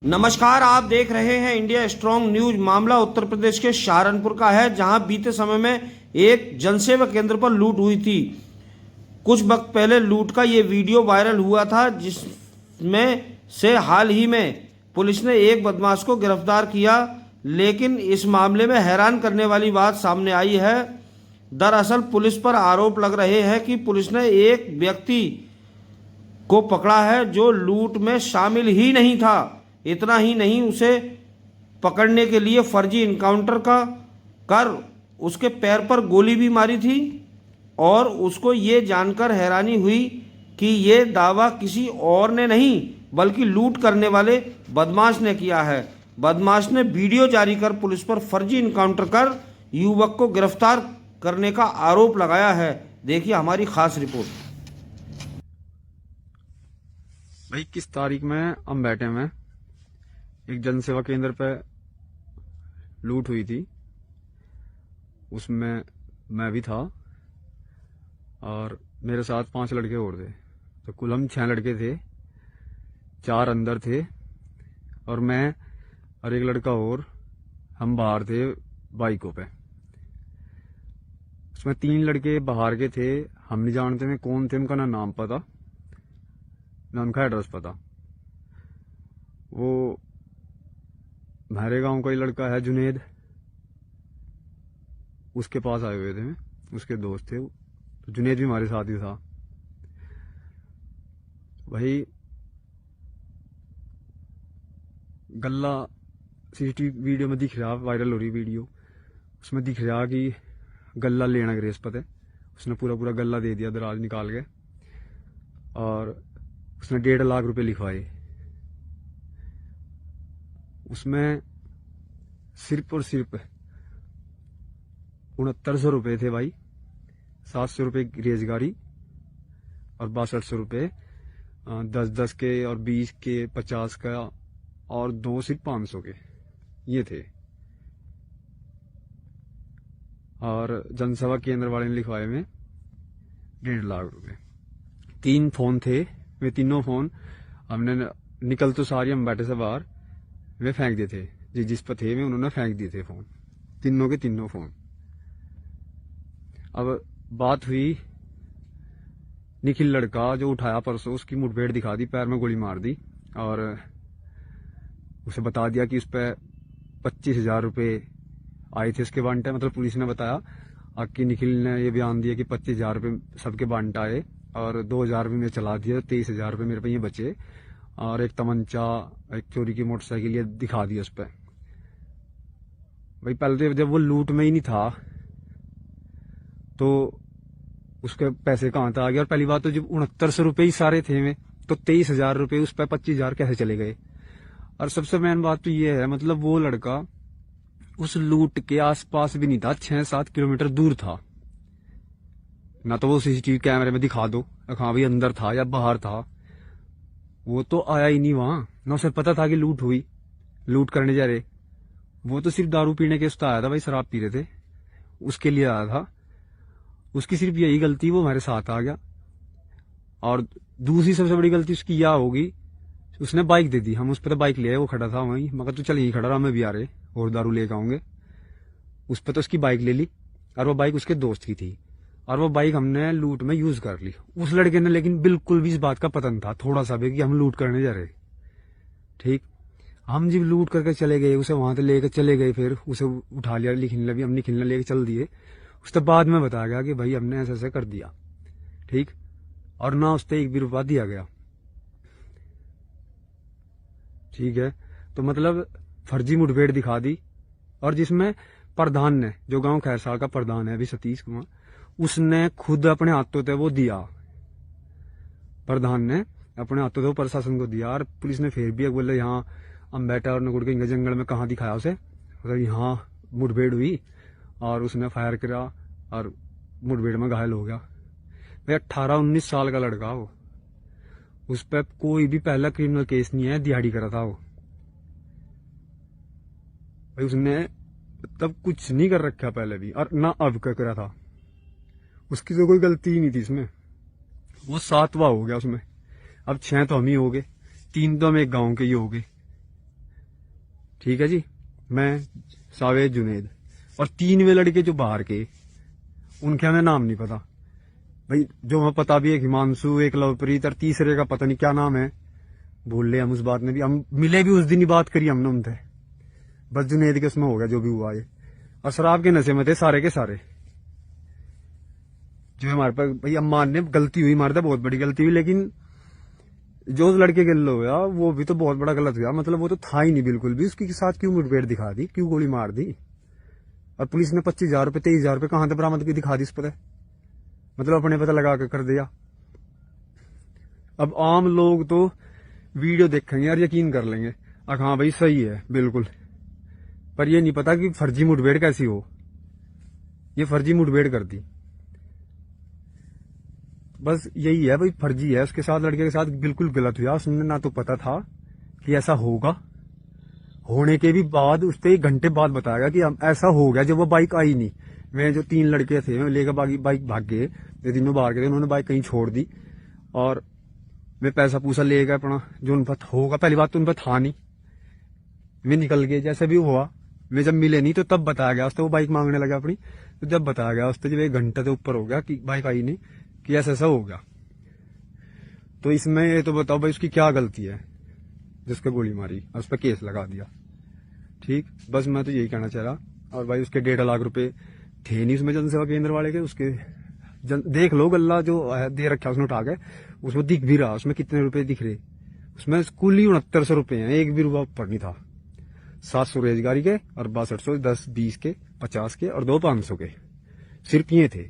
नमस्कार, आप देख रहे हैं इंडिया स्ट्रांग न्यूज। मामला उत्तर प्रदेश के सहारनपुर का है, जहां बीते समय में एक जनसेवा केंद्र पर लूट हुई थी। कुछ वक्त पहले लूट का ये वीडियो वायरल हुआ था, जिसमें से हाल ही में पुलिस ने एक बदमाश को गिरफ्तार किया। लेकिन इस मामले में हैरान करने वाली बात सामने आई है। दरअसल पुलिस पर आरोप लग रहे हैं कि पुलिस ने एक व्यक्ति को पकड़ा है जो लूट में शामिल ही नहीं था। इतना ही नहीं, उसे पकड़ने के लिए फर्जी इनकाउंटर कर उसके पैर पर गोली भी मारी थी। और उसको ये जानकर हैरानी हुई कि ये दावा किसी और ने नहीं बल्कि लूट करने वाले बदमाश ने किया है। बदमाश ने वीडियो जारी कर पुलिस पर फर्जी इनकाउंटर कर युवक को गिरफ्तार करने का आरोप लगाया है। देखिए हमारी खास रिपोर्ट। भाई 21 तारीख में हम बैठे में एक जनसेवा केंद्र पे लूट हुई थी। उसमें मैं भी था और मेरे साथ 5 लड़के और थे, तो कुल हम 6 लड़के थे। 4 अंदर थे और मैं और एक लड़का और, हम बाहर थे बाइकों पे। उसमें 3 लड़के बाहर के थे, हम नहीं जानते में कौन थे, उनका ना नाम पता ना उनका एड्रेस पता। वो हमारे गांव का ही लड़का है जुनेद, उसके पास आए हुए थे, उसके दोस्त थे। तो जुनेद भी हमारे साथ ही था। वही गल्ला सीसीटीवी वीडियो में दिख रहा, वायरल हो रही वीडियो, उसमें दिख रहा कि गल्ला लेना ग्रेस पते। उसने पूरा गल्ला दे दिया दराज निकाल के, और उसने 1.5 लाख रुपए लिखवाए। उसमें सिर्फ और सिर्फ 6900 रुपये थे भाई। 700 रुपये रेजगारी और 6200 रुपये 10-10 के और 20 के 50 का, और 2 सिर्फ 500 के ये थे। और जनसेवा केंद्र वाले ने लिखवाए में 1.5 लाख रुपए। 3 फोन थे, वे तीनों फोन हमने निकल तो सारी हम बैठे से बाहर वे फेंक दिए थे। जिस पर थे वे उन्होंने फेंक दिए थे फोन, तीनों के तीनों फोन। अब बात हुई, निखिल लड़का जो उठाया परसों, उसकी मुठभेड़ दिखा दी, पैर में गोली मार दी और उसे बता दिया कि उस पर 25,000 रुपये आए थे उसके बांटे। मतलब पुलिस ने बताया कि निखिल ने ये बयान दिया कि 25,000 रुपये सबके बांट आए और 2,000 रुपये में चला दिया, 23,000 रुपये मेरे पे ये बचे, और एक तमंचा, एक चोरी की मोटरसाइकिल ये दिखा दी उस पर। भाई पहले तो जब वो लूट में ही नहीं था तो उसके पैसे कहाँ था आ गया। और पहली बात तो जब 6900 रुपये ही सारे थे में, तो 23,000 रुपये उस पर 25,000 कैसे चले गए। और सबसे मेन बात तो ये है, मतलब वो लड़का उस लूट के आसपास भी नहीं था, 6-7 किलोमीटर दूर था। ना तो वो सीसीटीवी कैमरे में दिखा दो हाँ भाई अंदर था या बाहर था, वो तो आया ही नहीं वहां। ना उसे पता था कि लूट हुई, लूट करने जा रहे। वो तो सिर्फ दारू पीने के उसका आया था भाई, शराब पी रहे थे उसके लिए आया था। उसकी सिर्फ यही गलती, वो हमारे साथ आ गया। और दूसरी सबसे बड़ी गलती उसकी यह होगी, उसने बाइक दे दी। हम उस पर बाइक ले आए, वो खड़ा था वहीं, मगर तो चल यहीं खड़ा रहा, मैं भी आ रहे और दारू लेकर आऊंगे। उस पर तो उसकी बाइक ले ली, और वो बाइक उसके दोस्त की थी, और वो बाइक हमने लूट में यूज कर ली। उस लड़के ने लेकिन बिल्कुल भी इस बात का पता नहीं था थोड़ा सा भी कि हम लूट करने जा रहे। ठीक, हम जब लूट करके चले गए, उसे वहां से लेकर चले गए, फिर उसे उठा लिया, लिखने भी हमने खिलने लेके चल दिए। उसके बाद में बताया गया कि भाई हमने ऐसे ऐसे कर दिया। ठीक, और ना उस पर 1 भी रुपया दिया गया। ठीक है, तो मतलब फर्जी मुठभेड़ दिखा दी। और जिसमें प्रधान ने, जो गांव खैरसाल का प्रधान है अभी सतीश कुमार, उसने खुद अपने हाथों से वो दिया। प्रधान ने अपने हाथों से वो प्रशासन को दिया। और पुलिस ने फिर भी बोले यहाँ हम बैठा और नकुड़ के जंगल में कहाँ दिखाया उसे, मतलब यहाँ मुठभेड़ हुई और उसने फायर करा और मुठभेड़ में घायल हो गया। भाई 18-19 साल का लड़का वो, उस पर कोई भी पहला क्रिमिनल केस नहीं है, दिहाड़ी करा था वो। भाई उसने तब कुछ नहीं कर रखा पहले भी, और ना अब करा था। उसकी तो कोई गलती ही नहीं थी इसमें। वो 7वां हो गया उसमें। अब 6 तो हम ही हो गए, 3 तो हम एक गांव के ही हो गए। ठीक है जी। मैं सावेद जुनेद और 3 वे लड़के जो बाहर के, उनके हमें नाम नहीं पता भाई। जो हमें पता भी है, हिमांशु, एक लवप्रीत और तीसरे का पता नहीं क्या नाम है, भूल ले हम उस बात में भी। हम मिले भी उस दिन ही बात करी हमने उनसे, बस जुनेद के उसमें हो गया जो भी हुआ ये। और शराब के नशे में थे सारे के सारे। जो हमारे पास भाई अम्मान ने गलती हुई, हमारे बहुत बड़ी गलती हुई, लेकिन जो उस लड़के के लो हुआ वो भी तो बहुत बड़ा गलत हुआ। मतलब वो तो था ही नहीं बिल्कुल भी, उसके साथ क्यों मुठभेड़ दिखा दी, क्यों गोली मार दी। और पुलिस ने 25,000 रुपये 23,000 रुपये कहां से बरामद की दिखा दी इस पर, मतलब अपने पता लगा कर दिया। अब आम लोग तो वीडियो देखेंगे और यकीन कर लेंगे हाँ भाई सही है बिल्कुल, पर ये नहीं पता कि फर्जी मुठभेड़ कैसी हो। ये फर्जी मुठभेड़ कर दी, बस यही है भाई, फर्जी है। उसके साथ, लड़के के साथ बिल्कुल गलत हुआ। उसने ना तो पता था कि ऐसा होगा, होने के भी बाद उससे 1 घंटे बाद बताया गया कि ऐसा हो गया। जब वो बाइक आई नहीं, मैं जो 3 लड़के थे लेकर बाइक भाग गए, तीनों बाहर गए, उन्होंने बाइक कहीं छोड़ दी और मैं पैसा पूसा ले गया अपना, जो उन पर होगा। पहली बात तो उन पर था नहीं, वे निकल गए। जैसे भी हुआ, वे जब मिले नहीं तो तब बताया गया उससे, वो बाइक मांगने लगा अपनी। तो जब बताया गया उससे, जब 1 घंटे से ऊपर हो गया कि बाइक आई नहीं, कि ऐसा हो गया। तो इसमें ये तो बताओ भाई उसकी क्या गलती है जिसको गोली मारी और उस पर केस लगा दिया। ठीक, बस मैं तो यही कहना चाह रहा। और भाई उसके 1.5 लाख रुपए थे नहीं उसमें, जनसेवा केंद्र वाले के। उसके देख लो, गल्ला जो दे रखा उसने उठा के, उसमें दिख भी रहा उसमें कितने रुपए दिख रहे। उसमें कुल ही 6900 रुपए हैं, 1 भी रुपया ऊपर नहीं था। 700 रोजगारी के और 6200, 10, 20 के, 50 के और 2 500 के, सिर्फ ये थे।